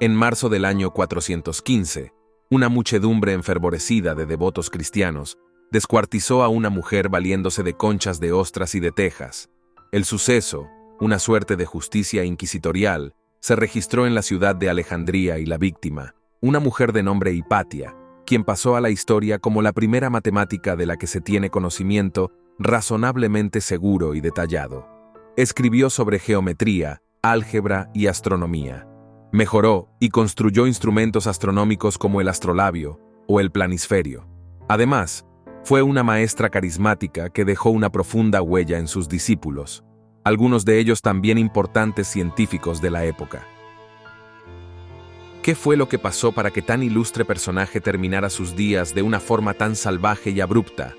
En marzo del año 415, una muchedumbre enfervorecida de devotos cristianos descuartizó a una mujer valiéndose de conchas de ostras y de tejas. El suceso, una suerte de justicia inquisitorial, se registró en la ciudad de Alejandría y la víctima, una mujer de nombre Hipatia, quien pasó a la historia como la primera matemática de la que se tiene conocimiento razonablemente seguro y detallado. Escribió sobre geometría, álgebra y astronomía. Mejoró y construyó instrumentos astronómicos como el astrolabio o el planisferio. Además, fue una maestra carismática que dejó una profunda huella en sus discípulos, algunos de ellos también importantes científicos de la época. ¿Qué fue lo que pasó para que tan ilustre personaje terminara sus días de una forma tan salvaje y abrupta?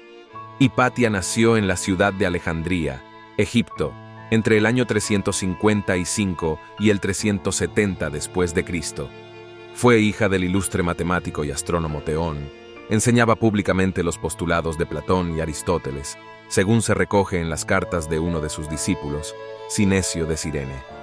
Hipatia nació en la ciudad de Alejandría, Egipto, entre el año 355 y el 370 después de Cristo. Fue hija del ilustre matemático y astrónomo Teón. Enseñaba públicamente los postulados de Platón y Aristóteles, según se recoge en las cartas de uno de sus discípulos, Sinesio de Cirene.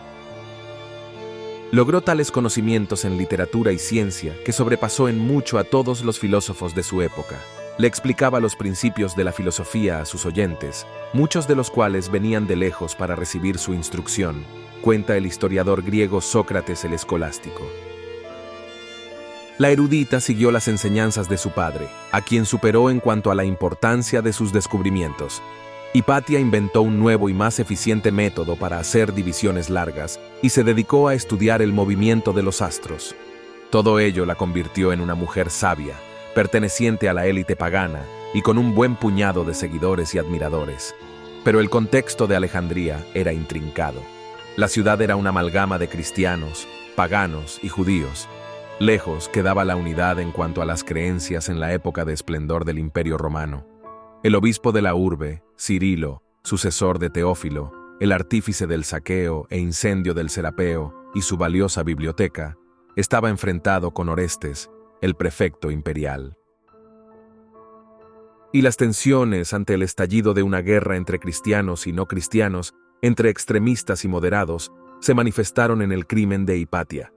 Logró tales conocimientos en literatura y ciencia que sobrepasó en mucho a todos los filósofos de su época. Le explicaba los principios de la filosofía a sus oyentes, muchos de los cuales venían de lejos para recibir su instrucción, cuenta el historiador griego Sócrates el Escolástico. La erudita siguió las enseñanzas de su padre, a quien superó en cuanto a la importancia de sus descubrimientos. Hipatia inventó un nuevo y más eficiente método para hacer divisiones largas y se dedicó a estudiar el movimiento de los astros. Todo ello la convirtió en una mujer sabia, perteneciente a la élite pagana y con un buen puñado de seguidores y admiradores. Pero el contexto de Alejandría era intrincado. La ciudad era una amalgama de cristianos, paganos y judíos. Lejos quedaba la unidad en cuanto a las creencias en la época de esplendor del Imperio Romano. El obispo de la urbe, Cirilo, sucesor de Teófilo, el artífice del saqueo e incendio del Serapeo y su valiosa biblioteca, estaba enfrentado con Orestes, el prefecto imperial. Y las tensiones ante el estallido de una guerra entre cristianos y no cristianos, entre extremistas y moderados, se manifestaron en el crimen de Hipatia.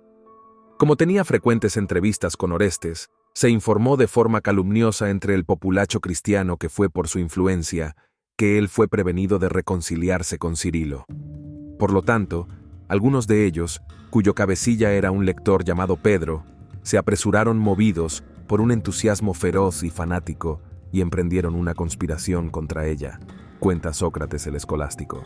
Como tenía frecuentes entrevistas con Orestes, se informó de forma calumniosa entre el populacho cristiano que fue por su influencia, que él fue prevenido de reconciliarse con Cirilo. Por lo tanto, algunos de ellos, cuyo cabecilla era un lector llamado Pedro, se apresuraron movidos por un entusiasmo feroz y fanático y emprendieron una conspiración contra ella, cuenta Sócrates el Escolástico.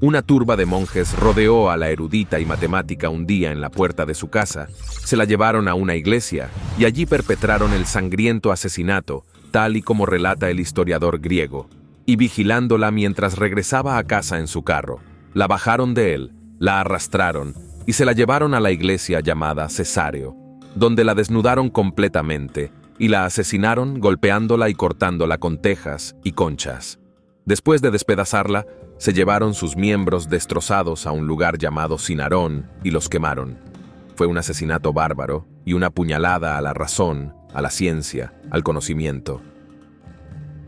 Una turba de monjes rodeó a la erudita y matemática un día en la puerta de su casa, se la llevaron a una iglesia y allí perpetraron el sangriento asesinato, tal y como relata el historiador griego, y vigilándola mientras regresaba a casa en su carro, la bajaron de él, la arrastraron y se la llevaron a la iglesia llamada Cesáreo, donde la desnudaron completamente y la asesinaron golpeándola y cortándola con tejas y conchas. Después de despedazarla, se llevaron sus miembros destrozados a un lugar llamado Cinarón y los quemaron. Fue un asesinato bárbaro y una puñalada a la razón, a la ciencia, al conocimiento.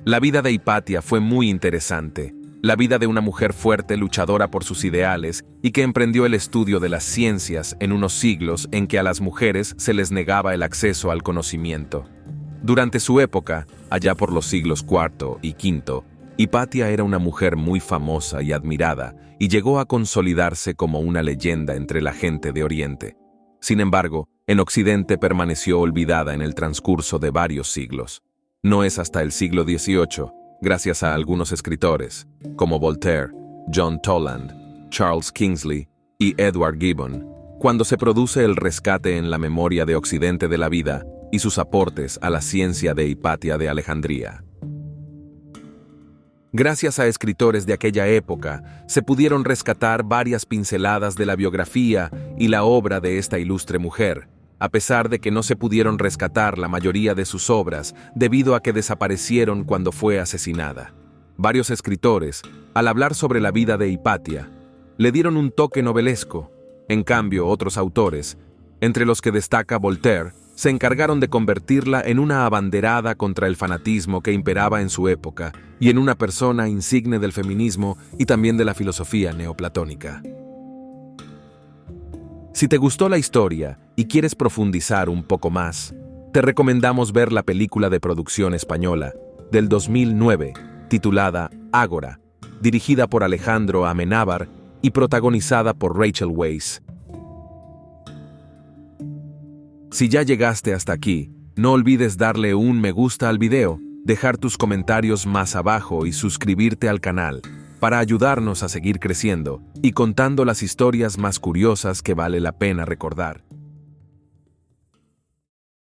La vida de Hipatia fue muy interesante, la vida de una mujer fuerte luchadora por sus ideales y que emprendió el estudio de las ciencias en unos siglos en que a las mujeres se les negaba el acceso al conocimiento. Durante su época, allá por los siglos IV y V, Hipatia era una mujer muy famosa y admirada y llegó a consolidarse como una leyenda entre la gente de Oriente. Sin embargo, en Occidente permaneció olvidada en el transcurso de varios siglos. No es hasta el siglo XVIII, gracias a algunos escritores, como Voltaire, John Toland, Charles Kingsley y Edward Gibbon, cuando se produce el rescate en la memoria de Occidente de la vida y sus aportes a la ciencia de Hipatia de Alejandría. Gracias a escritores de aquella época, se pudieron rescatar varias pinceladas de la biografía y la obra de esta ilustre mujer, a pesar de que no se pudieron rescatar la mayoría de sus obras debido a que desaparecieron cuando fue asesinada. Varios escritores, al hablar sobre la vida de Hipatia, le dieron un toque novelesco. En cambio, otros autores, entre los que destaca Voltaire, se encargaron de convertirla en una abanderada contra el fanatismo que imperaba en su época y en una persona insigne del feminismo y también de la filosofía neoplatónica. Si te gustó la historia y quieres profundizar un poco más, te recomendamos ver la película de producción española del 2009, titulada Ágora, dirigida por Alejandro Amenábar y protagonizada por Rachel Weisz. Si ya llegaste hasta aquí, no olvides darle un me gusta al video, dejar tus comentarios más abajo y suscribirte al canal para ayudarnos a seguir creciendo y contando las historias más curiosas que vale la pena recordar.